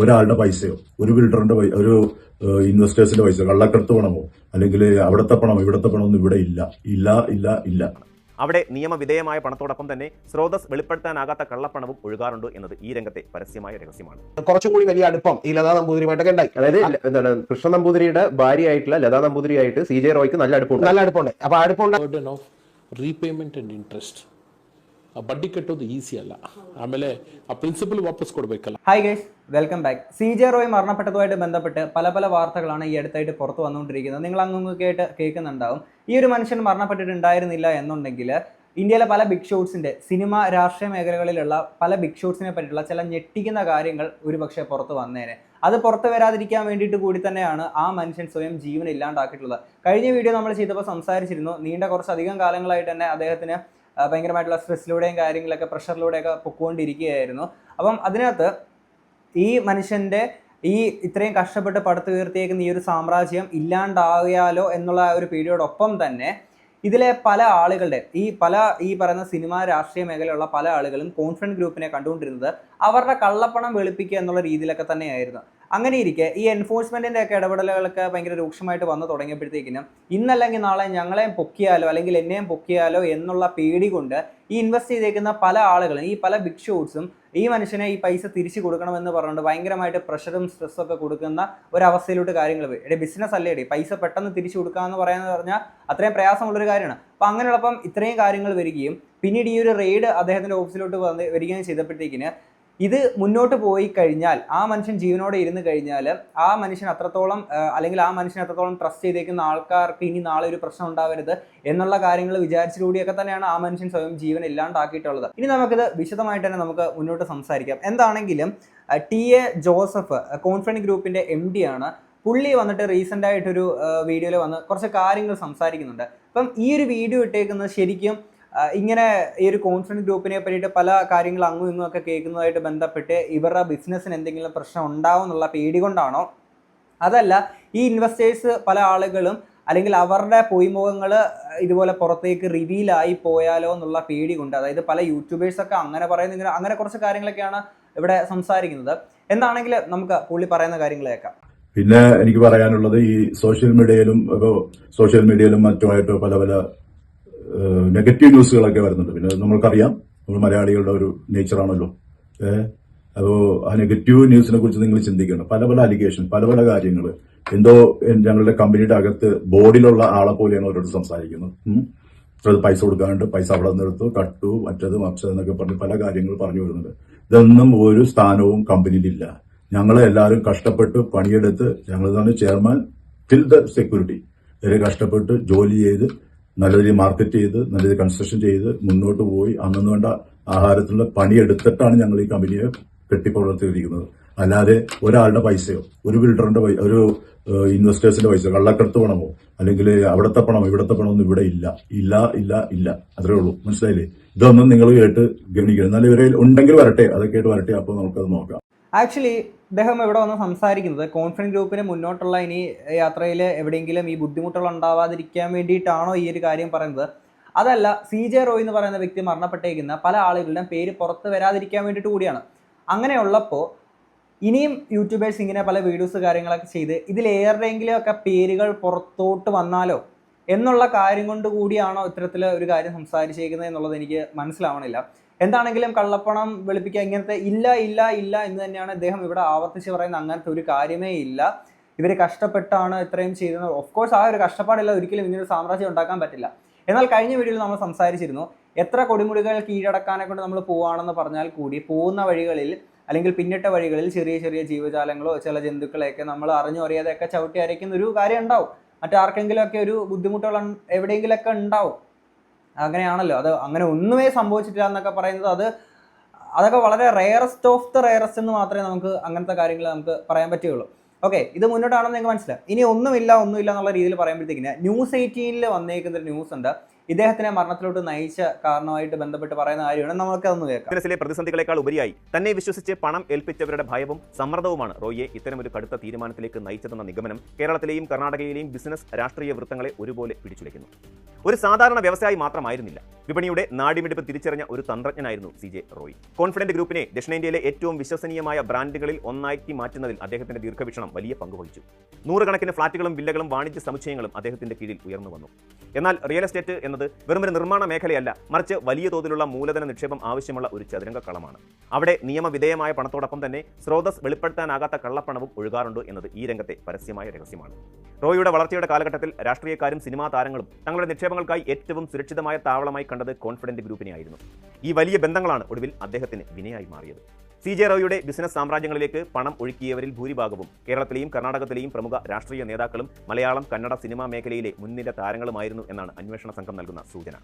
ഒരാളുടെ പൈസയോ ഒരു ബിൽഡറിന്റെ ഒരു ഇൻവെസ്റ്റേഴ്സിന്റെ പൈസ കള്ളക്കടത്ത് പണമോ അല്ലെങ്കിൽ അവിടുത്തെ പണമോ ഇവിടുത്തെ പണമൊന്നും ഇവിടെ ഇല്ല ഇല്ല ഇല്ല ഇല്ല. അവിടെ നിയമവിധേയമായ പണത്തോടൊപ്പം തന്നെ സ്രോതസ് വെളിപ്പെടുത്താനാകാത്ത കള്ളപ്പണവും ഒഴുകാറുണ്ട് എന്നത് ഈ രംഗത്തെ പരസ്യമായ രഹസ്യമാണ്. കുറച്ചും കൂടി വലിയ അടുപ്പം ഈ ലതാ നമ്പൂതിരിയുമായിട്ടൊക്കെ ഉണ്ടായി. അതായത് എന്താണ് കൃഷ്ണ നമ്പൂതിരിയുടെ ഭാര്യയായിട്ടുള്ള ലതാ നമ്പൂതിരിയായിട്ട് CJ റോയ്ക്ക് നല്ല അടുപ്പമുണ്ട്. അപ്പൊ അടുപ്പമുണ്ട്. ರೀಪೇಮೆಂಟ್ ಆ್ಯಂಡ್ ಇಂಟ್ರೆಸ್ಟ್ ಆ ಬಡ್ಡಿ ಕಟ್ಟೋದು ಈಸಿ ಅಲ್ಲ, ಆಮೇಲೆ ಆ ಪ್ರಿನ್ಸಿಪಲ್ ವಾಪಸ್ ಕೊಡಬೇಕಲ್ಲ. Hi guys, welcome back. CJ Roy മരണപ്പെട്ടതുമായിട്ട് ബന്ധപ്പെട്ട് പല വാർത്തകളാണ് ഈ അടുത്തായിട്ട് പുറത്തു വന്നുകൊണ്ടിരിക്കുന്നത്. നിങ്ങൾ അങ്ങൊക്കെ കേൾക്കുന്നുണ്ടാവും. ഈ ഒരു മനുഷ്യൻ മരണപ്പെട്ടിട്ടുണ്ടായിരുന്നില്ല എന്നുണ്ടെങ്കിൽ ഇന്ത്യയിലെ പല ബിഗ് ഷോട്ട്സിൻ്റെ സിനിമ രാഷ്ട്രീയ മേഖലകളിലുള്ള പല ബിഗ് ഷോട്ട്സിനെ പറ്റിയുള്ള ചില ഞെട്ടിക്കുന്ന കാര്യങ്ങൾ ഒരുപക്ഷെ പുറത്ത് വന്നേനെ. അത് പുറത്ത് വരാതിരിക്കാൻ വേണ്ടിയിട്ട് കൂടി തന്നെയാണ് ആ മനുഷ്യൻ സ്വയം ജീവൻ ഇല്ലാണ്ടാക്കിയിട്ടുള്ളത്. കഴിഞ്ഞ വീഡിയോ നമ്മൾ ചെയ്തപ്പോൾ സംസാരിച്ചിരുന്നു, നീണ്ട കുറച്ചധികം കാലങ്ങളായിട്ട് തന്നെ അദ്ദേഹത്തിന് ഭയങ്കരമായിട്ടുള്ള സ്ട്രെസ്സിലൂടെയും കാര്യങ്ങളൊക്കെ പ്രഷറിലൂടെയൊക്കെ പൊക്കോണ്ടിരിക്കുകയായിരുന്നു. അപ്പം അതിനകത്ത് ഈ മനുഷ്യൻ്റെ ഈ ഇത്രയും കഷ്ടപ്പെട്ട് പടുത്തുയർത്തിയേക്കുന്ന ഈ ഒരു സാമ്രാജ്യം ഇല്ലാണ്ടായാലോ എന്നുള്ള ഒരു പീരിയോടൊപ്പം തന്നെ ഇതിലെ പല ആളുകളുടെ ഈ പറയുന്ന സിനിമ രാഷ്ട്രീയ മേഖലയുള്ള പല ആളുകളും കോൺഫിഡൻറ്റ് ഗ്രൂപ്പിനെ കണ്ടുകൊണ്ടിരുന്നത് അവരുടെ കള്ളപ്പണം വെളുപ്പിക്കുക എന്നുള്ള രീതിയിലൊക്കെ തന്നെയായിരുന്നു. അങ്ങനെ ഇരിക്കെ ഈ എൻഫോഴ്സ്മെൻറ്റിൻ്റെ ഒക്കെ ഇടപെടലുകളൊക്കെ ഭയങ്കര രൂക്ഷമായിട്ട് വന്നു തുടങ്ങിയപ്പോഴത്തേക്കിനും ഇന്നല്ലെങ്കിൽ നാളെ ഞങ്ങളെയും പൊക്കിയാലോ അല്ലെങ്കിൽ എന്നെയും പൊക്കിയാലോ എന്നുള്ള പേടി കൊണ്ട് ഈ ഇൻവെസ്റ്റ് ചെയ്തേക്കുന്ന പല ആളുകളും ഈ പല ബിഗ് ഷോട്ട്സും ഈ മനുഷ്യനെ ഈ പൈസ തിരിച്ചു കൊടുക്കണമെന്ന് പറഞ്ഞുകൊണ്ട് ഭയങ്കരമായിട്ട് പ്രഷറും സ്ട്രെസ്സൊക്കെ കൊടുക്കുന്ന ഒരവസ്ഥയിലോട്ട് കാര്യങ്ങൾ പോയി. എടേ ബിസിനസ് അല്ലേടി, പൈസ പെട്ടെന്ന് തിരിച്ചു കൊടുക്കാമെന്ന് പറയാമെന്ന് പറഞ്ഞാൽ അത്രയും പ്രയാസമുള്ളൊരു കാര്യമാണ്. അപ്പോൾ അങ്ങനെയുള്ളപ്പം ഇത്രയും കാര്യങ്ങൾ വരികയും പിന്നീട് ഈ ഒരു റെയ്ഡ് അദ്ദേഹത്തിൻ്റെ ഓഫീസിലോട്ട് വരികയും ചെയ്തപ്പോഴത്തേക്കിന് ഇത് മുന്നോട്ട് പോയി കഴിഞ്ഞാൽ ആ മനുഷ്യൻ ജീവനോടെ ഇരുന്ന് കഴിഞ്ഞാൽ ആ മനുഷ്യൻ അത്രത്തോളം അല്ലെങ്കിൽ ആ മനുഷ്യനെ അത്രത്തോളം ട്രസ്റ്റ് ചെയ്തേക്കുന്ന ആൾക്കാർക്ക് ഇനി നാളെ ഒരു പ്രശ്നം ഉണ്ടാവരുത് എന്നുള്ള കാര്യങ്ങൾ വിചാരിച്ചിലൂടെയൊക്കെ തന്നെയാണ് ആ മനുഷ്യൻ സ്വയം ജീവൻ ഇല്ലാണ്ടാക്കിയിട്ടുള്ളത്. ഇനി നമുക്കിത് വിശദമായിട്ട് തന്നെ നമുക്ക് മുന്നോട്ട് സംസാരിക്കാം. എന്താണെങ്കിലും TA ജോസഫ് കോൺഫിഡൻറ്റ് ഗ്രൂപ്പിൻ്റെ MD ആണ്. പുള്ളി വന്നിട്ട് റീസെൻ്റ് ആയിട്ടൊരു വീഡിയോയിൽ വന്ന് കുറച്ച് കാര്യങ്ങൾ സംസാരിക്കുന്നുണ്ട്. അപ്പം ഈ ഒരു വീഡിയോ ഇട്ടേക്കുന്നത് ശരിക്കും ഇങ്ങനെ ഈ ഒരു കോൺഫിഡൻറ്റ് ഗ്രൂപ്പിനെ പറ്റിയിട്ട് പല കാര്യങ്ങൾ അങ്ങും ഇങ്ങും ഒക്കെ കേൾക്കുന്നതായിട്ട് ബന്ധപ്പെട്ട് ഇവരുടെ ബിസിനസ്സിന് എന്തെങ്കിലും പ്രശ്നം ഉണ്ടാവും എന്നുള്ള പേടി കൊണ്ടാണോ, അതല്ല ഈ ഇൻവെസ്റ്റേഴ്സ് പല ആളുകളും അല്ലെങ്കിൽ അവരുടെ പൊയ്മുഖങ്ങൾ ഇതുപോലെ പുറത്തേക്ക് റിവീലായി പോയാലോ എന്നുള്ള പേടി കൊണ്ട്, അതായത് പല യൂട്യൂബേഴ്സൊക്കെ അങ്ങനെ പറയുന്ന അങ്ങനെ കുറച്ച് കാര്യങ്ങളൊക്കെയാണ് ഇവിടെ സംസാരിക്കുന്നത്. എന്താണെങ്കിൽ നമുക്ക് പുള്ളി പറയുന്ന കാര്യങ്ങൾ കേൾക്കാം. പിന്നെ എനിക്ക് പറയാനുള്ളത് ഈ സോഷ്യൽ മീഡിയയിലും മറ്റുമായിട്ട് പല നെഗറ്റീവ് ന്യൂസുകളൊക്കെ വരുന്നുണ്ട്. പിന്നെ നമ്മൾക്കറിയാം നമ്മൾ മലയാളികളുടെ ഒരു നേച്ചറാണല്ലോ. അപ്പോൾ ആ നെഗറ്റീവ് ന്യൂസിനെ കുറിച്ച് നിങ്ങൾ ചിന്തിക്കണം. പല അലിഗേഷൻ പല കാര്യങ്ങൾ എന്തോ ഞങ്ങളുടെ കമ്പനിയുടെ അകത്ത് ബോർഡിലുള്ള ആളെ പോലെയാണ് അവരോട് സംസാരിക്കുന്നത്. അത് പൈസ കൊടുക്കാണ്ട് പൈസ അവിടെ നിന്നെടുത്തു കട്ടു മറ്റത് എന്നൊക്കെ പറഞ്ഞ് പല കാര്യങ്ങൾ പറഞ്ഞു വരുന്നുണ്ട്. ഇതൊന്നും ഒരു സ്ഥാനവും കമ്പനിയിലില്ല. ഞങ്ങളെ എല്ലാവരും കഷ്ടപ്പെട്ട് പണിയെടുത്ത് ഞങ്ങളാണ് ചെയർമാൻ ടിൽ ദ സെക്യൂരിറ്റി വരെ കഷ്ടപ്പെട്ട് ജോലി ചെയ്ത് നല്ല രീതിയിൽ മാർക്കറ്റ് ചെയ്ത് നല്ല രീതിയിൽ കൺസ്ട്രക്ഷൻ ചെയ്ത് മുന്നോട്ട് പോയി അന്നു വേണ്ട ആഹാരത്തിനുള്ള പണിയെടുത്തിട്ടാണ് ഞങ്ങൾ ഈ കമ്പനിയെ കെട്ടിപ്പുറത്തിരിക്കുന്നത്. അല്ലാതെ ഒരാളുടെ പൈസയോ ഒരു ബിൽഡറിന്റെ ഒരു ഇൻവെസ്റ്റേഴ്സിന്റെ പൈസ കള്ളക്കടത്ത് പണമോ അല്ലെങ്കിൽ അവിടുത്തെ പണമോ ഇവിടുത്തെ പണമൊന്നും ഇവിടെ ഇല്ല ഇല്ല ഇല്ല ഇല്ല അത്രേ ഉള്ളൂ. മനസ്സിലായില്ലേ? ഇതൊന്നും നിങ്ങൾ കേട്ട് ഗണിക്കണം. എന്നാലും ഇവരെ ഉണ്ടെങ്കിൽ വരട്ടെ, അതൊക്കെ ആയിട്ട് വരട്ടെ, അപ്പോൾ നമുക്കത് നോക്കാം. ആക്ച്വലി അദ്ദേഹം ഇവിടെ വന്ന് സംസാരിക്കുന്നത് കോൺഫിഡൻറ്റ് ഗ്രൂപ്പിന് മുന്നോട്ടുള്ള ഇനി യാത്രയിൽ എവിടെയെങ്കിലും ഈ ബുദ്ധിമുട്ടുകൾ ഉണ്ടാവാതിരിക്കാൻ വേണ്ടിയിട്ടാണോ ഈ ഒരു കാര്യം പറയുന്നത്, അതല്ല CJ റോയ് എന്ന് പറയുന്ന വ്യക്തി മരണപ്പെട്ടേക്കുന്ന പല ആളുകളുടെയും പേര് പുറത്ത് വരാതിരിക്കാൻ വേണ്ടിയിട്ട് കൂടിയാണ്. അങ്ങനെയുള്ളപ്പോൾ ഇനിയും യൂട്യൂബേഴ്സ് ഇങ്ങനെ പല വീഡിയോസ് കാര്യങ്ങളൊക്കെ ചെയ്ത് ഇതിലേറെയെങ്കിലും ഒക്കെ പേരുകൾ പുറത്തോട്ട് വന്നാലോ എന്നുള്ള കാര്യം കൊണ്ട് കൂടിയാണോ ഇത്തരത്തിൽ ഒരു കാര്യം സംസാരിച്ചേക്കുന്നത് എന്നുള്ളത് എനിക്ക് മനസ്സിലാവണില്ല. എന്താണെങ്കിലും കള്ളപ്പണം വെളുപ്പിക്കുക ഇങ്ങനത്തെ ഇല്ല എന്ന് തന്നെയാണ് അദ്ദേഹം ഇവിടെ ആവർത്തിച്ച് പറയുന്നത്. അങ്ങനത്തെ ഒരു കാര്യമേ ഇല്ല. ഇവർ കഷ്ടപ്പെട്ടാണ് ഇത്രയും ചെയ്തത്. ഓഫ് കോഴ്സ് ആ ഒരു കഷ്ടപ്പാടില്ല, ഒരിക്കലും ഇങ്ങനൊരു സാമ്രാജ്യം ഉണ്ടാക്കാൻ പറ്റില്ല. എന്നാൽ കഴിഞ്ഞ വീഡിയോയിൽ നമ്മൾ സംസാരിച്ചിരുന്നു, എത്ര കൊടിമുടികൾ കീഴടക്കാനെ കൊണ്ട് നമ്മൾ പോവുകയാണെന്ന് പറഞ്ഞാൽ കൂടി പോകുന്ന വഴികളിൽ അല്ലെങ്കിൽ പിന്നിട്ട വഴികളിൽ ചെറിയ ജീവജാലങ്ങളോ ചില ജന്തുക്കളെയൊക്കെ നമ്മൾ അറിയാതെയൊക്കെ ചവിട്ടി അരയ്ക്കുന്ന ഒരു കാര്യം ഉണ്ടാവും. മറ്റാർക്കെങ്കിലുമൊക്കെ ഒരു ബുദ്ധിമുട്ടുകൾ എവിടെയെങ്കിലുമൊക്കെ ഉണ്ടാവും. അങ്ങനെയാണല്ലോ. അത് അങ്ങനെ ഒന്നുമേ സംഭവിച്ചിട്ടില്ല എന്നൊക്കെ പറയുന്നത് അതൊക്കെ വളരെ റെയറസ്റ്റ് ഓഫ് ദ റെയറസ്റ്റ് എന്ന് മാത്രമേ നമുക്ക് അങ്ങനത്തെ കാര്യങ്ങൾ നമുക്ക് പറയാൻ പറ്റുകയുള്ളൂ. ഓക്കെ, ഇത് മുന്നോട്ടാണെന്ന് നിങ്ങൾക്ക് മനസ്സിലാവും. ഇനി ഒന്നുമില്ല എന്നുള്ള രീതിയിൽ പറയുമ്പോഴത്തേക്കിന് News 18 വന്നേക്കുന്നൊരു ന്യൂസ് ഉണ്ട്. ഇദ്ദേഹത്തിനെ മരണത്തിലോട്ട് നയിച്ച കാരണമായിട്ട് ബന്ധപ്പെട്ട് പറയുന്ന കാര്യമാണ്. നമുക്കതൊന്ന് കേൾക്കാം. ബിസിനസ്സിലെ പ്രതിസന്ധികളെക്കാൾ ഉപരിയായി തന്നെ വിശ്വസിച്ച് പണം ഏൽപ്പിച്ചവരുടെ ഭയവും സമ്മർദ്ദവുമാണ് റോയിയെ ഇത്തരമൊരു കടുത്ത തീരുമാനത്തിലേക്ക് നയിച്ചതെന്ന നിഗമനം കേരളത്തിലെയും കർണാടകയിലെയും ബിസിനസ് രാഷ്ട്രീയ വൃത്തങ്ങളെ ഒരുപോലെ പിടിച്ചുലയ്ക്കുന്നു. ഒരു സാധാരണ വ്യവസായി മാത്രമായിരുന്നില്ല, വിപണിയുടെ നാടിമിടിപ്പ് തിരിച്ചറിഞ്ഞ ഒരു തന്ത്രജ്ഞനായിരുന്നു CJ റോയ്. കോൺഫിഡന്റ് ഗ്രൂപ്പിനെ ദക്ഷിണേന്ത്യയിലെ ഏറ്റവും വിശ്വസനീയമായ ബ്രാൻഡുകളിൽ ഒന്നാക്കി മാറ്റുന്നതിൽ അദ്ദേഹത്തിന്റെ ദീർഘവീക്ഷണം വലിയ പങ്കുവഹിച്ചു. നൂറുകണക്കിന് ഫ്ളാറ്റുകളും വില്ലകളും വാണിജ്യ സമുച്ചയങ്ങളും അദ്ദേഹത്തിന്റെ കീഴിൽ ഉയർന്നു വന്നു. എന്നാൽ റിയൽ എസ്റ്റേറ്റ് എന്നത് വെറുമൊരു നിർമ്മാണ മേഖലയല്ല, മറിച്ച് വലിയ തോതിലുള്ള മൂലധന നിക്ഷേപം ആവശ്യമുള്ള ഒരു ചതുരംഗ കളമാണ്. അവിടെ നിയമവിധേയമായ പണത്തോടൊപ്പം തന്നെ സ്രോതസ് വെളിപ്പെടുത്താനാകാത്ത കള്ളപ്പണവും ഒഴുകാറുണ്ട് എന്നത് ഈ രംഗത്തെ പരസ്യമായ രഹസ്യമാണ്. റോയിയുടെ വളർച്ചയുടെ കാലഘട്ടത്തിൽ രാഷ്ട്രീയക്കാരും സിനിമാ താരങ്ങളും തങ്ങളുടെ നിക്ഷേപങ്ങൾക്കായി ഏറ്റവും സുരക്ഷിതമായ താവളമായി കണ്ടത് കോൺഫിഡന്റ് ഗ്രൂപ്പിനെയായിരുന്നു. ഈ വലിയ ബന്ധങ്ങളാണ് ഒടുവിൽ അദ്ദേഹത്തിന് വിനയായി മാറിയത്. CJ റോയിയുടെ ബിസിനസ് സാമ്രാജ്യങ്ങളിലേക്ക് പണം ഒഴുക്കിയവരിൽ ഭൂരിഭാഗവും കേരളത്തിലെയും കർണാടകത്തിലെയും പ്രമുഖ രാഷ്ട്രീയ നേതാക്കളും മലയാളം കന്നഡ സിനിമാ മേഖലയിലെ മുൻനിര താരങ്ങളുമായിരുന്നു എന്നാണ് അന്വേഷണ സംഘം നൽകുന്ന സൂചന.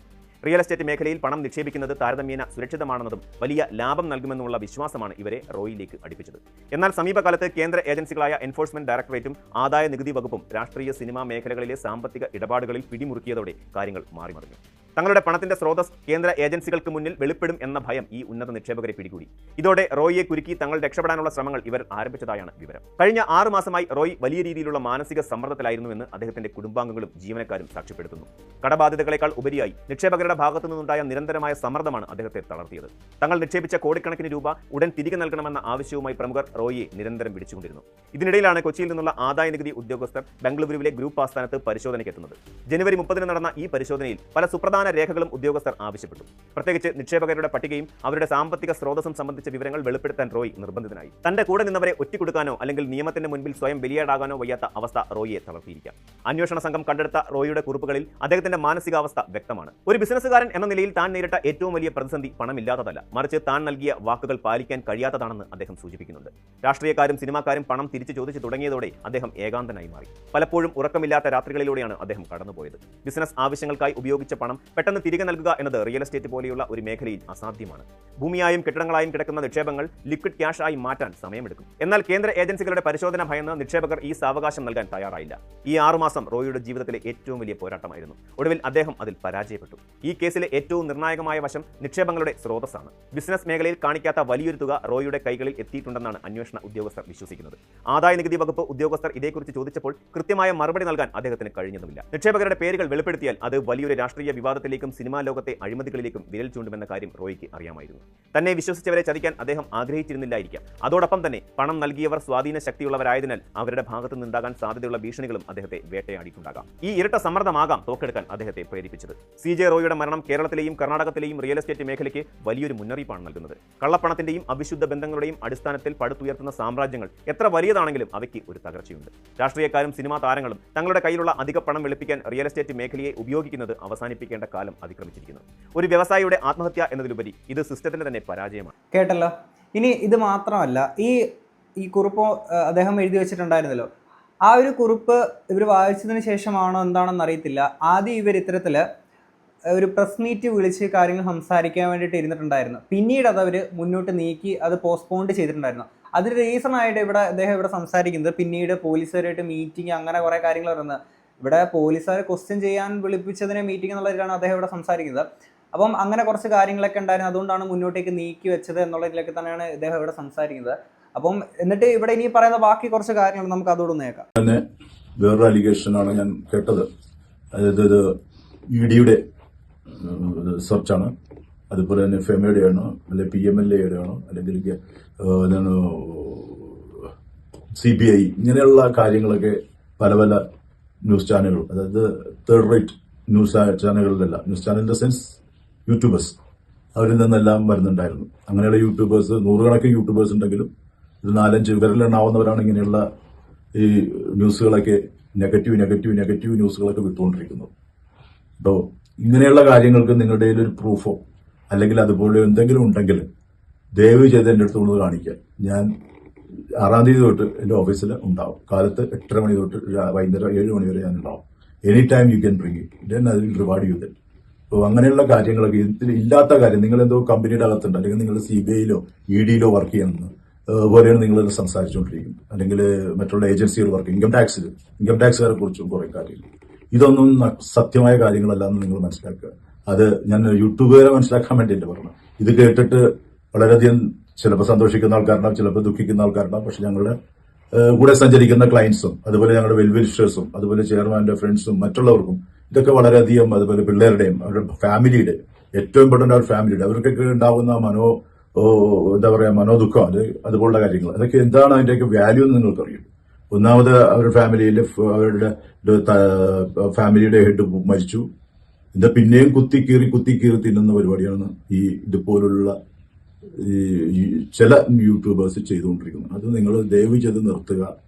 റിയൽ എസ്റ്റേറ്റ് മേഖലയിൽ പണം നിക്ഷേപിക്കുന്നത് താരതമ്യേന സുരക്ഷിതമാണെന്നതും വലിയ ലാഭം നൽകുമെന്നുള്ള വിശ്വാസമാണ് ഇവരെ റോയിലേക്ക് അടുപ്പിച്ചത്. എന്നാൽ സമീപകാലത്ത് കേന്ദ്ര ഏജൻസികളായ എൻഫോഴ്സ്മെന്റ് ഡയറക്ടറേറ്റും ആദായ നികുതി വകുപ്പും രാഷ്ട്രീയ സിനിമാ മേഖലകളിലെ സാമ്പത്തിക ഇടപാടുകളിൽ പിടിമുറുക്കിയതോടെ കാര്യങ്ങൾ മാറിമറിഞ്ഞു. തങ്ങളുടെ പണത്തിന്റെ സ്രോതസ് കേന്ദ്ര ഏജൻസികൾക്ക് മുന്നിൽ വെളിപ്പെടും എന്ന ഭയം ഈ ഉന്നത നിക്ഷേപകരെ പിടികൂടി. ഇതോടെ റോയിയെ കുരുക്കി തങ്ങൾ രക്ഷപ്പെടാനുള്ള ശ്രമങ്ങൾ ഇവർ ആരംഭിച്ചതായാണ് വിവരം. കഴിഞ്ഞ 6 മാസമായി റോയ് വലിയ രീതിയിലുള്ള മാനസിക സമ്മർദ്ദത്തിലായിരുന്നുവെന്ന് അദ്ദേഹത്തിന്റെ കുടുംബാംഗങ്ങളും ജീവനക്കാരും സാക്ഷ്യപ്പെടുത്തുന്നു. കടബാധ്യതകളെക്കാൾ ഉപരിയായി നിക്ഷേപകരുടെ ഭാഗത്തു നിന്നുണ്ടായ നിരന്തരമായ സമ്മർദ്ദമാണ് അദ്ദേഹത്തെ തളർത്തിയത്. തങ്ങൾ നിക്ഷേപിച്ച കോടിക്കണക്കിന് രൂപ ഉടൻ തിരികെ നൽകണമെന്ന ആവശ്യവുമായി പ്രമുഖർ റോയിയെ നിരന്തരം പിടിച്ചുകൊണ്ടിരുന്നു. ഇതിനിടയിലാണ് കൊച്ചിയിൽ നിന്നുള്ള ആദായ നികുതി ഉദ്യോഗസ്ഥർ ബംഗളൂരുവിലെ ഗ്രൂപ്പ് ആസ്ഥാനത്ത് പരിശോധനയ്ക്കെത്തുന്നത്. ജനുവരി 30 നടന്ന ഈ പരിശോധനയിൽ പല സുപ്രധാന രേഖകളും ഉദ്യോഗസ്ഥർ ആവശ്യപ്പെട്ടു. പ്രത്യേകിച്ച് നിക്ഷേപകരുടെ പട്ടികയും അവരുടെ സാമ്പത്തിക സ്രോതസ്സും സംബന്ധിച്ച വിവരങ്ങൾ വെളിപ്പെടുത്താൻ റോയ് നിർബന്ധിതനായി. തന്റെ കൂടെ നിന്നവരെ ഒറ്റിക്കൊടുക്കാനോ അല്ലെങ്കിൽ നിയമത്തിന്റെ മുൻപിൽ സ്വയം ബലിയാടാകാനോ വയ്യാത്ത അവസ്ഥ റോയിയെ തളർത്തിയിരിക്കാം. അന്വേഷണ സംഘം കണ്ടെടുത്ത റോയിയുടെ കുറിപ്പുകളിൽ അദ്ദേഹത്തിന്റെ മാനസികാവസ്ഥ വ്യക്തമാണ്. ഒരു ബിസിനസ്സുകാരൻ എന്ന നിലയിൽ താൻ നേരിട്ട ഏറ്റവും വലിയ പ്രതിസന്ധി പണമില്ലാത്തതല്ല, മറിച്ച് താൻ നൽകിയ വാക്കുകൾ പാലിക്കാൻ കഴിയാത്തതാണെന്ന് അദ്ദേഹം സൂചിപ്പിക്കുന്നുണ്ട്. രാഷ്ട്രീയക്കാരും സിനിമാക്കാരും പണം തിരിച്ചു ചോദിച്ചു തുടങ്ങിയതോടെ അദ്ദേഹം ഏകാന്തനായി മാറി. പലപ്പോഴും ഉറക്കമില്ലാത്ത രാത്രികളിലൂടെയാണ് അദ്ദേഹം കടന്നുപോയത്. ബിസിനസ് ആവശ്യങ്ങൾക്കായി ഉപയോഗിച്ച പണം പെട്ടെന്ന് തിരികെ നൽകുക എന്നത് റിയൽ എസ്റ്റേറ്റ് പോലെയുള്ള ഒരു മേഖലയിൽ അസാധ്യമാണ്. ഭൂമിയായും കെട്ടിടങ്ങളായും കിടക്കുന്ന നിക്ഷേപങ്ങൾ ലിക്വിഡ് ക്യാഷ് ആയി മാറ്റാൻ സമയമെടുക്കും. എന്നാൽ കേന്ദ്ര ഏജൻസികളുടെ പരിശോധന ഭയന്ന് നിക്ഷേപകർ ഈ സാവകാശം നൽകാൻ തയ്യാറായില്ല. ഈ 6 മാസം റോയിയുടെ ജീവിതത്തിലെ ഏറ്റവും വലിയ പോരാട്ടമായിരുന്നു. ഒടുവിൽ അദ്ദേഹം അതിൽ പരാജയപ്പെട്ടു. ഈ കേസിലെ ഏറ്റവും നിർണായകമായ വശം നിക്ഷേപങ്ങളുടെ സ്രോതസ്സാണ്. ബിസിനസ് മേഖലയിൽ കാണിക്കാത്ത വലിയൊരു തുക റോയിയുടെ കൈകളിൽ എത്തിയിട്ടുണ്ടെന്നാണ് അന്വേഷണ ഉദ്യോഗസ്ഥർ വിശ്വസിക്കുന്നത്. ആദായ നികുതി വകുപ്പ് ഉദ്യോഗസ്ഥർ ഇതേക്കുറിച്ച് ചോദിച്ചപ്പോൾ കൃത്യമായ മറുപടി നൽകാൻ അദ്ദേഹത്തിന് കഴിഞ്ഞതുമില്ല. നിക്ഷേപകരുടെ പേരുകൾ വെളിപ്പെടുത്തിയാൽ അത് വലിയൊരു രാഷ്ട്രീയ വിവാദത്തിലേക്കും സിനിമാ ലോകത്തെ അഴിമതികളിലേക്കും വിരൽ ചൂണ്ടുമെന്ന കാര്യം റോയിക്ക് അറിയാമായിരുന്നു. തന്നെ വിശ്വസിച്ചവരെ ചതിക്കാൻ അദ്ദേഹം ആഗ്രഹിച്ചിരുന്നില്ലായിരിക്കാം. അതോടൊപ്പം തന്നെ പണം നൽകിയവർ സ്വാധീന ശക്തിയുള്ളവരായതിനാൽ അവരുടെ ഭാഗത്തു നിന്നുണ്ടാകാൻ സാധ്യതയുള്ള ഭീഷണികളും അദ്ദേഹത്തെ വേട്ടയാടിയിട്ടുണ്ടാകാം. ഈ ഇരട്ട സമ്മർദ്ദമാകാം തോക്കെടുക്കാൻ അദ്ദേഹത്തെ പ്രേരിപ്പിച്ചത്. CJ റോയിയുടെ മരണം കേരളത്തിലെയും കർണാടകത്തിലെയും റിയൽ എസ്റ്റേറ്റ് മേഖലയ്ക്ക് വലിയൊരു മുന്നറിയിപ്പാണ് നൽകുന്നത്. കള്ളപ്പണത്തിന്റെയും അവിശുദ്ധ ബന്ധങ്ങളുടെയും അടിസ്ഥാനത്തിൽ പടുത്തുയർത്തുന്ന സാമ്രാജ്യങ്ങൾ എത്ര വലിയതാണെങ്കിലും അവയ്ക്ക് ഒരു തകർച്ചയുണ്ട്. രാഷ്ട്രീയക്കാരും സിനിമാ താരങ്ങളും തങ്ങളുടെ കയ്യിലുള്ള അധിക പണം വെളുപ്പിക്കാൻ റിയൽ എസ്റ്റേറ്റ് മേഖലയെ ഉപയോഗിക്കുന്നത് അവസാനിപ്പിക്കേണ്ട കാലം അതിക്രമിച്ചിരിക്കുന്നു. ഒരു വ്യവസായിയുടെ ആത്മഹത്യ എന്നതിലുപരി ഇത് സിസ്റ്റത്തിന്റെ തന്നെ പരാജയമാണ്. കേട്ടല്ലോ. ഇനി ഇത് മാത്രമല്ല, ഈ കുറിപ്പ് അദ്ദേഹം എഴുതി വെച്ചിട്ടുണ്ടായിരുന്നല്ലോ, ആ ഒരു കുറിപ്പ് ഇവർ വായിച്ചതിന് ശേഷമാണോ എന്താണെന്ന് അറിയത്തില്ല, ആദ്യം ഇവർ ഇത്തരത്തിൽ ഒരു പ്രസ് മീറ്റ് വിളിച്ച് കാര്യങ്ങൾ സംസാരിക്കാൻ വേണ്ടിയിട്ട് ഇരുന്നിട്ടുണ്ടായിരുന്നു. പിന്നീട് അത് അവർ മുന്നോട്ട് നീക്കി അത് പോസ്റ്റ്പോണ്ട് ചെയ്തിട്ടുണ്ടായിരുന്നു. അതിന് റീസൺ ആയിട്ട് അദ്ദേഹം ഇവിടെ സംസാരിക്കുന്നത് പിന്നീട് പോലീസുകാരായിട്ട് മീറ്റിംഗ് അങ്ങനെ കുറേ കാര്യങ്ങൾ പറയുന്നത്. ഇവിടെ പോലീസുകാരെ ക്വസ്റ്റ്യൻ ചെയ്യാൻ വിളിപ്പിച്ചതിനെ മീറ്റിംഗ് എന്നുള്ളതിലാണ് അദ്ദേഹം ഇവിടെ സംസാരിക്കുന്നത്. അപ്പം അങ്ങനെ കുറച്ച് കാര്യങ്ങളൊക്കെ ഉണ്ടായിരുന്നു, അതുകൊണ്ടാണ് മുന്നോട്ടേക്ക് നീക്കി വെച്ചത് എന്നുള്ളതിലൊക്കെ തന്നെയാണ് ഇദ്ദേഹം ഇവിടെ സംസാരിക്കുന്നത്. അപ്പം എന്നിട്ട് ഇവിടെ ഇനി പറയുന്ന ബാക്കി കുറച്ച് കാര്യങ്ങൾ നമുക്ക് അതോടൊന്ന് കേൾക്കാം. തന്നെ വേറൊരു അലിഗേഷനാണ് ഞാൻ കേട്ടത്. അതായത് ഇത് EDയുടെ സെർച്ചാണ്, അതുപോലെ തന്നെ FEMAയുടെ ആണോ അല്ലെങ്കിൽ PMLAയുടെ ആണോ അല്ലെങ്കിൽ എന്താണ് CBI, ഇങ്ങനെയുള്ള കാര്യങ്ങളൊക്കെ പല പല ന്യൂസ് ചാനലുകൾ, അതായത് തേർഡ് റേറ്റ് ന്യൂസ് ചാനലുകളിലല്ല, news channel in the sense YouTubers, അവരിൽ നിന്നെല്ലാം വരുന്നുണ്ടായിരുന്നു. അങ്ങനെയുള്ള യൂട്യൂബേഴ്സ്, നൂറുകണക്കിന് യൂട്യൂബേഴ്സ് ഉണ്ടെങ്കിലും ഇത് 4-5 വിരലിലെണ്ണാവുന്നവരാണ് ഇങ്ങനെയുള്ള ഈ ന്യൂസുകളൊക്കെ നെഗറ്റീവ് ന്യൂസുകളൊക്കെ വിട്ടുകൊണ്ടിരിക്കുന്നത്. അപ്പോൾ ഇങ്ങനെയുള്ള കാര്യങ്ങൾക്ക് നിങ്ങളുടെ ഒരു പ്രൂഫോ അല്ലെങ്കിൽ അതുപോലെ എന്തെങ്കിലും ഉണ്ടെങ്കിൽ ദയവ് ചെയ്ത് എൻ്റെ അടുത്ത് കൊണ്ട് കാണിക്കുക. ഞാൻ 6-ാം തീയതി തൊട്ട് എൻ്റെ ഓഫീസിൽ ഉണ്ടാവും. കാലത്ത് 8:30 മണി തൊട്ട് വൈകുന്നേരം 7 മണി വരെ ഞാൻ ഉണ്ടാവും. Any time you can bring it, then I will reward you that. അപ്പോൾ അങ്ങനെയുള്ള കാര്യങ്ങളൊക്കെ ഇല്ലാത്ത കാര്യം, നിങ്ങളെന്തോ കമ്പനിയുടെ അകത്തുണ്ട് അല്ലെങ്കിൽ നിങ്ങൾ CBIയിലോ EDയിലോ വർക്ക് ചെയ്യുന്നത് പോലെയാണ് നിങ്ങൾ സംസാരിച്ചുകൊണ്ടിരിക്കുന്നത്. അല്ലെങ്കിൽ മറ്റുള്ള ഏജൻസികൾ വർക്ക്, ഇൻകം ടാക്സുകാരെ കുറിച്ചും കുറേ കാര്യങ്ങൾ. ഇതൊന്നും സത്യമായ കാര്യങ്ങളല്ല എന്ന് നിങ്ങൾ മനസ്സിലാക്കുക. അത് ഞാൻ യൂട്യൂബുകാരെ മനസ്സിലാക്കാൻ വേണ്ടിയിട്ട് പറഞ്ഞു. ഇത് കേട്ടിട്ട് വളരെയധികം ചിലപ്പോൾ സന്തോഷിക്കുന്ന ആൾക്കാരുണ്ടാവും, ചിലപ്പോൾ ദുഃഖിക്കുന്ന ആൾക്കാരുണ്ടാവും. പക്ഷെ ഞങ്ങളുടെ കൂടെ സഞ്ചരിക്കുന്ന ക്ലയൻസും അതുപോലെ ഞങ്ങളുടെ വെൽവിഷേഴ്സും അതുപോലെ ചെയർമാന്റെ ഫ്രണ്ട്സും മറ്റുള്ളവർക്കും ഇതൊക്കെ വളരെയധികം, അതുപോലെ പിള്ളേരുടെയും അവരുടെ ഫാമിലിയുടെ, ഏറ്റവും ഇമ്പോർട്ടന്റ് അവരുടെ ഫാമിലിയുടെ, അവർക്കൊക്കെ ഉണ്ടാകുന്ന എന്താ പറയാ മനോദുഃഖം, അതുപോലുള്ള കാര്യങ്ങൾ, അതൊക്കെ എന്താണ് അതിന്റെയൊക്കെ വാല്യൂ എന്ന് നിങ്ങൾക്കറിയും. ഒന്നാമത് അവരുടെ ഫാമിലിയിലെ അവരുടെ ഫാമിലിയുടെ ഹെഡ് മരിച്ചു. ഇത് പിന്നെയും കുത്തിക്കീറി തിന്നുന്ന പരിപാടിയാണ് ഇതുപോലുള്ള ഈ ചില യൂട്യൂബേഴ്സ് ചെയ്തുകൊണ്ടിരിക്കുന്നത്. അത് നിങ്ങൾ ദയവ് ചെയ്ത് നിർത്തുക.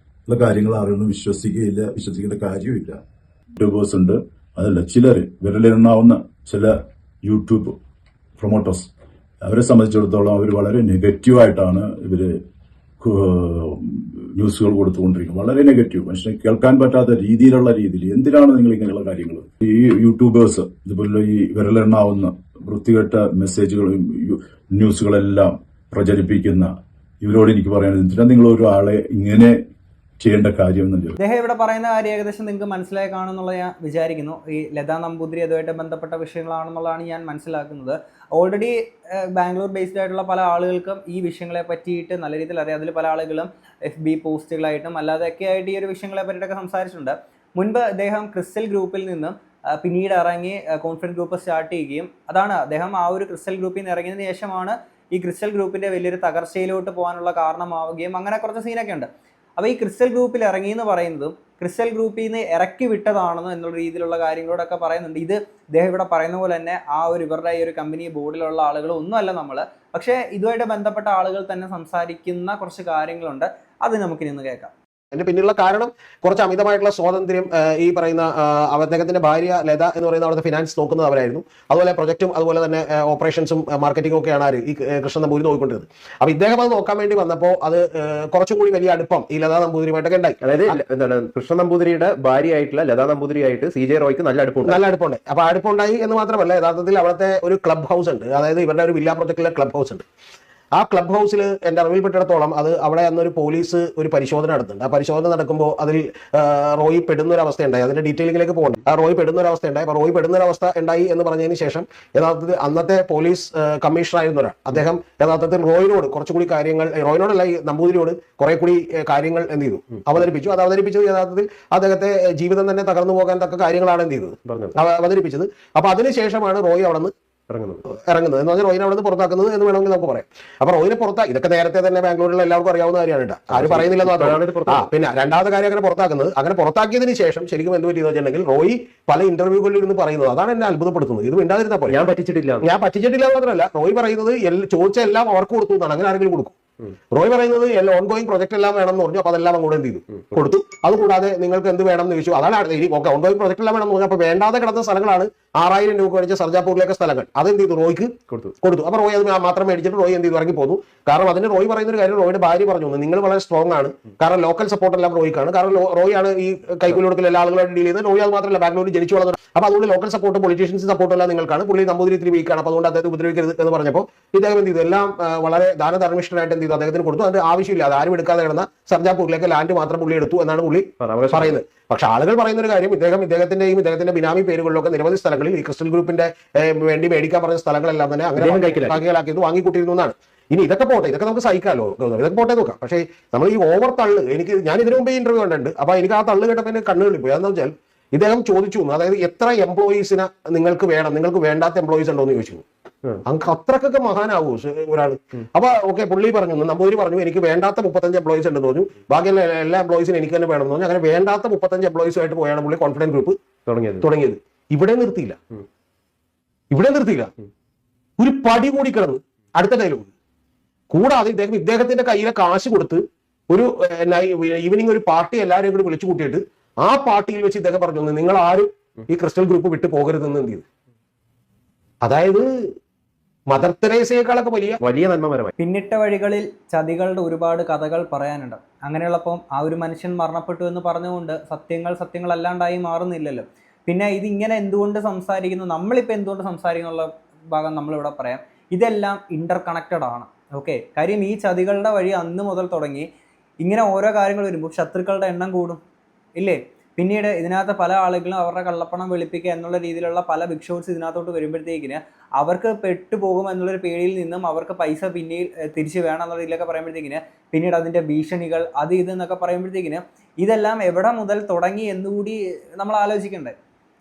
ഉള്ള കാര്യങ്ങൾ ആരും വിശ്വസിക്കേണ്ട കാര്യമില്ല. യൂട്യൂബേഴ്സ് ഉണ്ട്, അതല്ല ചിലർ വിരലെണ്ണാവുന്ന ചില യൂട്യൂബ് പ്രൊമോട്ടേഴ്സ്, അവരെ സംബന്ധിച്ചിടത്തോളം അവർ വളരെ നെഗറ്റീവായിട്ടാണ് ഇവര് ന്യൂസുകൾ കൊടുത്തുകൊണ്ടിരിക്കുന്നത്. വളരെ നെഗറ്റീവ്, മനുഷ്യനെ കേൾക്കാൻ പറ്റാത്ത രീതിയിൽ എന്തിനാണ് നിങ്ങൾ ഇങ്ങനെയുള്ള കാര്യങ്ങൾ ഈ യൂട്യൂബേഴ്സ് ഇതുപോലെ ഈ വിരലെണ്ണാവുന്ന വൃത്തികെട്ട മെസ്സേജുകളും ന്യൂസുകളെല്ലാം പ്രചരിപ്പിക്കുന്ന ഇവരോട് എനിക്ക് പറയാനുള്ളത്, എന്തിനാ നിങ്ങൾ ഒരാളെ ഇങ്ങനെ ചെയ്യേണ്ട കാര്യം എന്നുള്ളത്. അദ്ദേഹം ഇവിടെ പറയുന്ന കാര്യം ഏകദേശം നിങ്ങൾക്ക് മനസ്സിലായി കാണുമെന്നുള്ള ഞാൻ വിചാരിക്കുന്നു. ഈ ലതാ നമ്പൂതിരി അതുമായിട്ട് ബന്ധപ്പെട്ട വിഷയങ്ങളാണെന്നുള്ളതാണ് ഞാൻ മനസ്സിലാക്കുന്നത്. ഓൾറെഡി ബാംഗ്ലൂർ ബേസ്ഡ് ആയിട്ടുള്ള പല ആളുകൾക്കും ഈ വിഷയങ്ങളെ പറ്റിയിട്ട് നല്ല രീതിയിൽ അറിയാം. അതിൽ പല ആളുകളും FB പോസ്റ്റുകളായിട്ടും അല്ലാതെയൊക്കെ ആയിട്ട് ഈ ഒരു വിഷയങ്ങളെ പറ്റിയിട്ടൊക്കെ സംസാരിച്ചിട്ടുണ്ട്. മുൻപ് അദ്ദേഹം ക്രിസ്റ്റൽ ഗ്രൂപ്പിൽ നിന്നും പിന്നീട് ഇറങ്ങി കോൺഫിഡൻസ് ഗ്രൂപ്പ് സ്റ്റാർട്ട് ചെയ്യുകയും അതാണ് അദ്ദേഹം ആ ഒരു ക്രിസ്റ്റൽ ഗ്രൂപ്പിൽ നിന്ന് ഇറങ്ങിയതിന് ശേഷമാണ് ഈ ക്രിസ്റ്റൽ ഗ്രൂപ്പിന്റെ വലിയൊരു തകർച്ചയിലോട്ട് പോകാനുള്ള കാരണമാവുകയും അങ്ങനെ കുറച്ച് സീനൊക്കെ ഉണ്ട്. അപ്പോൾ ഈ ക്രിസ്റ്റൽ ഗ്രൂപ്പിൽ ഇറങ്ങി എന്ന് പറയുന്നതും ക്രിസ്റ്റൽ ഗ്രൂപ്പിൽ നിന്ന് ഇറക്കി വിട്ടതാണെന്നോ എന്നുള്ള രീതിയിലുള്ള കാര്യങ്ങളോടൊക്കെ പറയുന്നുണ്ട്. ഇത് അദ്ദേഹം ഇവിടെ പറയുന്ന പോലെ തന്നെ ഇവരുടെ ഈ ഒരു കമ്പനി ബോർഡിലുള്ള ആളുകൾ ഒന്നുമല്ല നമ്മൾ, പക്ഷേ ഇതുമായിട്ട് ബന്ധപ്പെട്ട ആളുകൾ തന്നെ സംസാരിക്കുന്ന കുറച്ച് കാര്യങ്ങളുണ്ട്. അത് നമുക്കിനി ഒന്ന് കേൾക്കാം. അതിന്റെ പിന്നിലുള്ള കാരണം കുറച്ച് അമിതമായിട്ടുള്ള സ്വാതന്ത്ര്യം ഈ പറയുന്ന അദ്ദേഹത്തിന്റെ ഭാര്യ ലത എന്ന് പറയുന്ന അവിടുത്തെ ഫിനാൻസ് നോക്കുന്നത് അവരായിരുന്നു. അതുപോലെ പ്രൊജക്റ്റും അതുപോലെ തന്നെ ഓപ്പറേഷൻസും മാർക്കറ്റിംഗും ഒക്കെയാണ് ഈ കൃഷ്ണൻ നമ്പൂതിരി നോക്കിക്കൊണ്ടിരുന്നത്. അപ്പൊ ഇദ്ദേഹം അത് നോക്കാൻ വേണ്ടി വന്നപ്പോൾ അത് കുറച്ചും കൂടി വലിയ അടുപ്പം ഈ ലതാ നമ്പൂതിരിയുമായിട്ടൊക്കെ ഉണ്ടായി. അതായത് എന്താണ് കൃഷ്ണൻ നമ്പൂതിരിയുടെ ഭാര്യയായിട്ടുള്ള ലതാ നമ്പൂതിരിയായിട്ട് CJ റോയ്ക്ക് നല്ല അടുപ്പമുണ്ട്. അപ്പൊ അടുപ്പുണ്ടായി എന്ന് മാത്രമല്ല, യഥാർത്ഥത്തിൽ അവിടുത്തെ ഒരു ക്ലബ് ഹൗസ് ഉണ്ട്, അതായത് ഇവരുടെ ഒരു വില്ല പ്രൊജക്റ്റിലെ ക്ലബ് ഹൗസ് ഉണ്ട്. ആ ക്ലബ് ഹൗസിൽ എൻ്റെ അറിവിൽപ്പെട്ടിടത്തോളം അവിടെ അന്നൊരു പോലീസ് ഒരു പരിശോധന നടത്തുന്നുണ്ട്. ആ പരിശോധന നടക്കുമ്പോൾ അതിൽ റോയി പെടുന്ന ഒരു അവസ്ഥ ഉണ്ടായി. അതിന്റെ ഡീറ്റെയിലിംഗിലേക്ക് പോകുന്നുണ്ട്. ആ റോയി പെടുന്ന ഒരു അവസ്ഥ ഉണ്ടായി. അപ്പോൾ റോയി പെടുന്ന ഒരു അവസ്ഥ ഉണ്ടായി എന്ന് പറഞ്ഞതിന് ശേഷം യഥാർത്ഥത്തിൽ അന്നത്തെ പോലീസ് കമ്മീഷണർ ആയിരുന്ന ഒരാൾ അദ്ദേഹം യഥാർത്ഥത്തിൽ റോയിനോട് കുറച്ചുകൂടി കാര്യങ്ങൾ, റോയിനോടല്ല ഈ നമ്പൂതിരിയോട് കുറെ കൂടി കാര്യങ്ങൾ എന്ത് ചെയ്തു അവതരിപ്പിച്ചു. അത് അവതരിപ്പിച്ചത് യഥാർത്ഥത്തിൽ അദ്ദേഹത്തെ ജീവിതം തന്നെ തകർന്നു പോകാൻ തക്ക കാര്യങ്ങളാണ് എന്ത് ചെയ്തത് അവതരിപ്പിച്ചത്. അപ്പൊ അതിനുശേഷമാണ് റോയി അവിടെ നിന്ന് ഇറങ്ങുന്നത് എന്ന് പറഞ്ഞാൽ റോയിനെ അവിടെ നിന്ന് പുറത്താക്കുന്നത് എന്ന് വേണമെങ്കിൽ നമുക്ക് പറയാം. അപ്പൊ റോയിനെ ഇതൊക്കെ നേരത്തെ തന്നെ ബാംഗ്ലൂരിലുള്ള എല്ലാവർക്കും അറിയാവുന്ന കാര്യമാണ് കേട്ടോ, ആരും പറയുന്നില്ലെന്ന് മാത്രമാണ്. പിന്നെ രണ്ടാമത്തെ കാര്യം അങ്ങനെ പുറത്താക്കിയതിന് ശേഷം ശരിക്കും എന്ത് പറ്റിയെന്ന് വെച്ചിട്ടുണ്ടെങ്കിൽ റോയി പല ഇന്റർവ്യൂകളിൽ ഇരുന്ന് പറയുന്നത്, അതാണ് എന്നെ അത്ഭുതപ്പെടുത്തുന്നത്. ഇത് മിണ്ടാതിരുന്ന പോലെ ഞാൻ പറ്റിച്ചിട്ടില്ല മാത്രമല്ല, റോയി പറയുന്നത് ചോദിച്ച എല്ലാം അവർക്ക് കൊടുത്തു എന്നാണ്. അങ്ങനെ ആരെങ്കിലും കൊടുക്കും? റോയ് പറയുന്നത് ഓൺഗോയിങ് പ്രൊജക്ട് എല്ലാം വേണം എന്ന് പറഞ്ഞു. അപ്പൊ അതെല്ലാം അങ്ങോട്ട് എന്ത് ചെയ്തു കൊടുത്തു. അതുകൂടാതെ നിങ്ങൾക്ക് എന്ത് വേണം എന്ന് ചോദിച്ചു. അതാണ് ഓൺഗോയിങ് പ്രൊജക്ട് എല്ലാം വേണം എന്ന് പറഞ്ഞു. അപ്പൊ വേണ്ടാതെ കിടന്ന സ്ഥലങ്ങളാണ് 6000 രൂപ മേടിച്ച സർജാപൂരിലേക്ക് സ്ഥലങ്ങൾ. അതെന്ത് ചെയ്തു റോയ്ക്ക് കൊടുത്തു. അപ്പൊ റോയ് അത് മാത്രം മേടിച്ചിട്ട് റോയ് എന്ത് ചെയ്തു ഇറങ്ങി പോന്നു. കാരണം അതിന് റോയ് പറയുന്ന ഒരു കാര്യം, റോയുടെ ഭാര്യ പറഞ്ഞു നിങ്ങൾ വളരെ സ്ട്രോങ് ആണ്, കാരണം ലോക്കൽ സപ്പോർട്ട് എല്ലാം റോയ്ക്കാണ്. കാരണം റോയ് ആണ് ഈ കൈക്കൂലി കൊടുക്കൽ എല്ലാ ആളുകളായിട്ട് ഡീൽ ചെയ്യുന്നത്. റോയ് അത് മാത്രമല്ല ബാംഗ്ലൂരിൽ ജനിച്ചു വളർന്നത്. അപ്പൊ അതുകൊണ്ട് ലോക്കൽ സപ്പോർട്ട് പൊളിറ്റീഷ്യൻസ് സപ്പോർട്ട് എല്ലാം നിങ്ങൾക്കാണ്. പുള്ളി നമ്പൂതിരി ഇത്തിരി വീക്കാണ്, അപ്പൊ അതുകൊണ്ട് അദ്ദേഹത്തെ ഉപദ്രവിക്കരുത് എന്ന് പറഞ്ഞപ്പോൾ ഇദ്ദേഹം എന്ത് ചെയ്തു എല്ലാം വളരെ ദാനധർമ്മിഷ്ഠനായിട്ട് എന്ത് ചെയ്തു അദ്ദേഹത്തിന് കൊടുത്തു. അതിന്റെ ആവശ്യമില്ല, അത് ആരും എടുക്കാതെ കിടന്ന സർജാപൂരിലേക്ക് ലാൻഡ് മാത്രം പുള്ളി എടുത്തു എന്നാണ് പുള്ളി പറയുന്നത്. പക്ഷെ ആളുകൾ പറയുന്ന ഒരു കാര്യം, ഇദ്ദേഹത്തിന്റെ ബിനാമി പേരുകളിലൊക്കെ നിരവധി സ്ഥലങ്ങളിൽ ഈ ക്രിസ്റ്റൽ ഗ്രൂപ്പിന്റെ വേണ്ടി മേടിക്കാൻ പറഞ്ഞ സ്ഥലങ്ങളെല്ലാം തന്നെ അങ്ങനെ കൈക്കലാക്കിയത് വാങ്ങിക്കൂട്ടിയിരുന്നു എന്നാണ്. ഇനി ഇതൊക്കെ പോട്ടെ, ഇതൊക്കെ നമുക്ക് സഹിക്കാമല്ലോ, ഇതൊക്കെ പോട്ടെ നോക്കാം. പക്ഷേ നമ്മൾ ഈ ഓവർ തള്ള്, ഞാൻ ഇതിനു മുമ്പ് ഇന്റർവ്യൂ കണ്ടിട്ടുണ്ട്. അപ്പൊ എനിക്ക് ആ തള്ളു കേട്ടപ്പോൾ എന്റെ കണ്ണുകളിൽ പോയി. അതെന്ന് വെച്ചാൽ ഇദ്ദേഹം ചോദിച്ചു, അതായത് എത്ര എംപ്ലോയീസിനെ നിങ്ങൾക്ക് വേണം, നിങ്ങൾക്ക് വേണ്ടാത്ത എംപ്ലോയീസ് ഉണ്ടോ എന്ന് ചോദിച്ചു. അങ്ങ് അത്രക്കൊക്കെ മഹാനാവൂ ഒരാൾ. അപ്പൊ ഓക്കെ, പുള്ളി പറഞ്ഞു, നമ്പൂതിരി പറഞ്ഞു എനിക്ക് വേണ്ടാത്ത 35 എംപ്ലോയീസ് ഉണ്ടെന്ന് പറഞ്ഞു, ബാക്കിയുള്ള എല്ലാ എംപ്ലോയീസിനും എനിക്ക് തന്നെ വേണമെന്ന് പറഞ്ഞു. അങ്ങനെ വേണ്ടാത്ത 35 എംപ്ലോയീസുമായിട്ട് പോയാണ് പുള്ളി കോൺഫിഡൻസ് ഗ്രൂപ്പ് തുടങ്ങിയത്. ഇവിടെ നിർത്തിയില്ല, ഒരു പടി കൂടി കിടന്ന് അടുത്ത ഡയലോഗ്. കൂടാതെ ഇദ്ദേഹത്തിന്റെ കയ്യിലെ കാശ് കൊടുത്ത് ഒരു ഈവനിങ് ഒരു പാർട്ടി എല്ലാവരെയും കൂടി വിളിച്ചു കൂട്ടിയിട്ട് ആ പാർട്ടിയിൽ വെച്ച് ഇദ്ദേഹം പറഞ്ഞു നിങ്ങൾ ആരും ഈ ക്രിസ്റ്റൽ ഗ്രൂപ്പ് വിട്ടു പോകരുതെന്ന് എന്ത് ചെയ്തു. അതായത് മദർ തെരേസയേക്കാളൊക്കെ വലിയ നന്മപരമായി. പിന്നിട്ട വഴികളിൽ ചതികളുടെ ഒരുപാട് കഥകൾ പറയാനുണ്ട്. അങ്ങനെയുള്ളപ്പം ആ ഒരു മനുഷ്യൻ മരണപ്പെട്ടു എന്ന് പറഞ്ഞുകൊണ്ട് സത്യങ്ങളല്ലാണ്ടായി മാറുന്നില്ലല്ലോ. പിന്നെ ഇതിങ്ങനെ എന്തുകൊണ്ട് സംസാരിക്കുന്നു, നമ്മളിപ്പോൾ എന്തുകൊണ്ട് സംസാരിക്കുന്നുള്ള ഭാഗം നമ്മളിവിടെ പറയാം. ഇതെല്ലാം ഇന്റർ കണക്റ്റഡ് ആണ്. ഓക്കെ, കാര്യം ഈ ചതികളുടെ വഴി അന്ന് മുതൽ തുടങ്ങി ഇങ്ങനെ ഓരോ കാര്യങ്ങൾ വരുമ്പോൾ ശത്രുക്കളുടെ എണ്ണം കൂടും ഇല്ലേ? പിന്നീട് ഇതിനകത്ത് പല ആളുകളും അവരുടെ കള്ളപ്പണം വെളുപ്പിക്കുക എന്നുള്ള രീതിയിലുള്ള പല ബിഗ് ഷോട്ട്സ് ഇതിനകത്തോട്ട് വരുമ്പോഴത്തേക്കിന് അവർക്ക് പെട്ടുപോകും എന്നുള്ളൊരു പേടിയിൽ നിന്നും അവർക്ക് പൈസ പിന്നീട് തിരിച്ച് വേണം എന്നുള്ള രീതിയിലൊക്കെ പറയുമ്പോഴത്തേക്കിന് പിന്നീട് അതിൻ്റെ ഭീഷണികൾ അത് ഇതെന്നൊക്കെ പറയുമ്പോഴത്തേക്കിന് ഇതെല്ലാം എവിടെ മുതൽ തുടങ്ങി എന്നുകൂടി നമ്മൾ ആലോചിക്കണ്ടേ.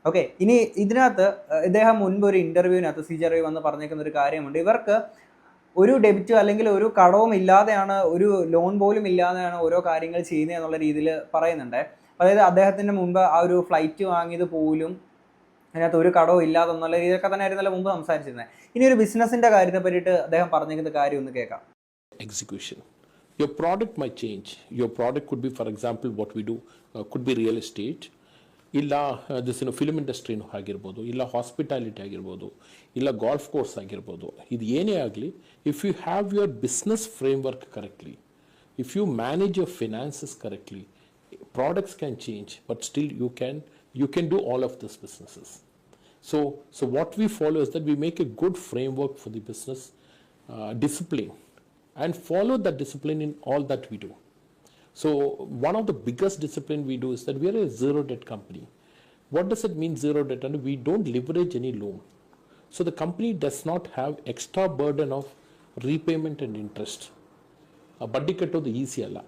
ഓക്കെ, ഇനി ഇതിനകത്ത് ഇദ്ദേഹം മുൻപ് ഒരു ഇൻ്റർവ്യൂവിനകത്ത് CJ റോയ് വന്ന് പറഞ്ഞേക്കുന്ന ഒരു കാര്യമുണ്ട്. ഇവർക്ക് ഒരു ഡെബിറ്റ് അല്ലെങ്കിൽ ഒരു കടവും ഇല്ലാതെയാണ്, ഒരു ലോൺ പോലും ഇല്ലാതെയാണ് ഓരോ കാര്യങ്ങൾ ചെയ്യുന്നത് എന്നുള്ള രീതിയിൽ പറയുന്നുണ്ട്. അതായത് അദ്ദേഹത്തിൻ്റെ മുമ്പ് ആ ഒരു ഫ്ലൈറ്റ് വാങ്ങിയത് പോലും അതിനകത്ത് ഒരു കടവും ഇല്ലാതെ എന്നുള്ള രീതിയിലൊക്കെ തന്നെ ആയിരുന്നല്ലോ മുമ്പ് സംസാരിച്ചിരുന്നത്. ഇനി ഒരു ബിസിനസിൻ്റെ കാര്യത്തെ പറ്റിയിട്ട് അദ്ദേഹം പറഞ്ഞിരിക്കുന്ന കാര്യം ഒന്ന് കേൾക്കാം. Execution. Your product might change. Your product could be, for example, what we do could be real estate. ಇಲ್ಲ ದಿಸ್ ಫಿಲ್ಮ್ ಇಂಡಸ್ಟ್ರಿನೂ ಆಗಿರ್ಬೋದು, ಇಲ್ಲ ಹಾಸ್ಪಿಟಾಲಿಟಿ ಆಗಿರ್ಬೋದು, ಇಲ್ಲ ಗಾಲ್ಫ್ ಕೋರ್ಸ್ ಆಗಿರ್ಬೋದು. ಇದು ಏನೇ ಆಗಲಿ, if you have your business framework correctly, if you manage your finances correctly, products can change, but still you can do all of these businesses. So what we follow is that we make a good framework for the business discipline and follow that discipline in all that we do. So one of the biggest discipline we do is that we are a zero debt company. What does it mean zero debt? And we don't leverage any loan. So the company does not have extra burden of repayment and interest. ಬಡ್ಡಿ ಕಟ್ಟೋದು easy ಅಲ್ಲ,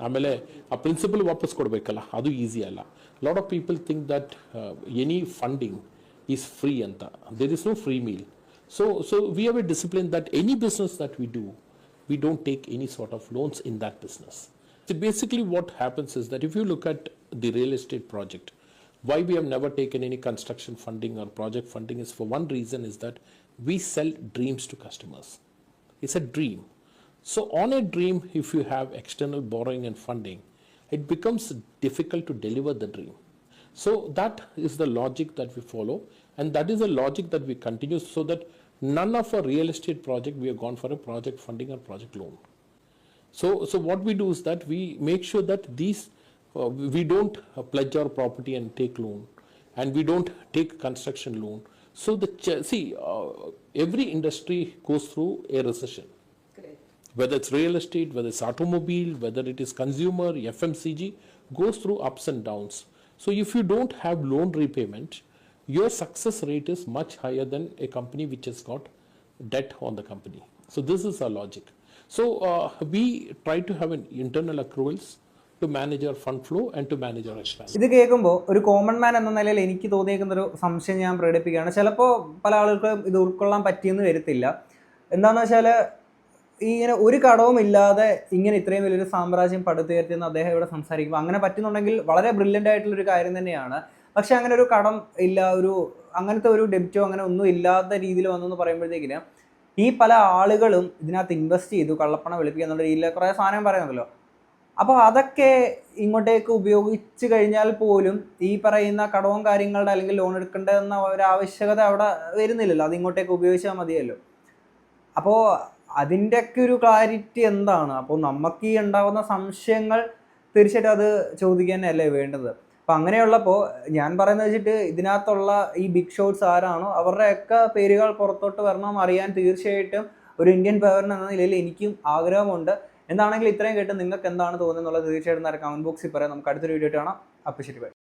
ಆಮೇಲೆ ಆ principal ವಾಪಸ್ ಕೊಡಬೇಕಲ್ಲ, ಅದು easy ಅಲ್ಲ. Lot of people think that any funding is free ಅಂತ. There is no free meal. So we have a discipline that any business that we do, we don't take any sort of loans in that business. So basically what happens is that if you look at the real estate project, why we have never taken any construction funding or project funding is for one reason, is that we sell dreams to customers. It's a dream. So on a dream, if you have external borrowing and funding, it becomes difficult to deliver the dream. So that is the logic that we follow, and that is the logic that we continue, so that none of our real estate project we have gone for a project funding or project loan. So what we do is that we make sure that these we don't pledge our property and take loan, and we don't take construction loan. So every industry goes through a recession. Whether it's real estate, whether it's automobile, whether it is consumer, FMCG, goes through ups and downs. So if you don't have loan repayment, your success rate is much higher than a company which has got debt on the company. So this is our logic. So we try to have an internal accruals to manage our fund flow and to manage our expenses. ഇത് കേൾക്കുമ്പോൾ ഒരു common man എന്ന നിലയിൽ എനിക്ക് തോന്നിയേക്കുന്നൊരു സംശയം ഞാൻ പ്രകടിപ്പിക്കുകയാണ്. ചിലപ്പോൾ പല ആളുകൾക്കും ഇത് ഉൾക്കൊള്ളാൻ പറ്റിയെന്ന് വരത്തില്ല. എന്താണെന്ന് വെച്ചാൽ ഇങ്ങനെ ഒരു കടവും ഇല്ലാതെ ഇങ്ങനെ ഇത്രയും വലിയൊരു സാമ്രാജ്യം പടുത്തുയർത്തിയെന്ന് അദ്ദേഹം ഇവിടെ സംസാരിക്കുമ്പോൾ അങ്ങനെ പറ്റുന്നുണ്ടെങ്കിൽ വളരെ ബ്രില്യൻ്റ് ആയിട്ടുള്ളൊരു കാര്യം തന്നെയാണ്. പക്ഷെ അങ്ങനെ ഒരു കടം ഇല്ല, അങ്ങനത്തെ ഒരു ഡെബിറ്റോ അങ്ങനെ ഒന്നും ഇല്ലാത്ത രീതിയിൽ വന്നെന്ന് പറയുമ്പോഴത്തേക്കിന് ഈ പല ആളുകളും ഇതിനകത്ത് ഇൻവെസ്റ്റ് ചെയ്തു, കള്ളപ്പണം വെളുപ്പിക്കുക എന്നുള്ള രീതിയിൽ കുറേ സാധനം പറയുന്നുണ്ടല്ലോ. അപ്പോൾ അതൊക്കെ ഇങ്ങോട്ടേക്ക് ഉപയോഗിച്ച് കഴിഞ്ഞാൽ പോലും ഈ പറയുന്ന കടവും കാര്യങ്ങളുടെ അല്ലെങ്കിൽ ലോൺ എടുക്കേണ്ടതെന്ന ഒരു ആവശ്യകത അവിടെ വരുന്നില്ലല്ലോ, അത് ഇങ്ങോട്ടേക്ക് ഉപയോഗിച്ചാൽ മതിയല്ലോ. അപ്പോൾ അതിൻ്റെയൊക്കെ ഒരു ക്ലാരിറ്റി എന്താണ്? അപ്പോൾ നമുക്ക് ഈ ഉണ്ടാകുന്ന സംശയങ്ങൾ തീർച്ചയായിട്ടും അത് ചോദിക്കാൻ തന്നെയല്ലേ വേണ്ടത്. അപ്പം അങ്ങനെയുള്ളപ്പോൾ ഞാൻ പറയുന്നത് വെച്ചിട്ട് ഇതിനകത്തുള്ള ഈ ബിഗ് ഷോട്ട്സ് ആരാണോ അവരുടെയൊക്കെ പേരുകൾ പുറത്തോട്ട് വരണം അറിയാൻ തീർച്ചയായിട്ടും ഒരു ഇന്ത്യൻ പൗരൻ എന്ന നിലയിൽ എനിക്കും ആഗ്രഹമുണ്ട്. എന്താണെങ്കിലും ഇത്രയും കേട്ട് നിങ്ങൾക്ക് എന്താണ് തോന്നുന്നത് എന്നുള്ളത് തീർച്ചയായിട്ടും കമൻറ്റ് ബോക്സിൽ പറയാം. നമുക്ക് അടുത്തൊരു വീഡിയോ കാണാം. അപ്പോൾ ശരി, ബൈ.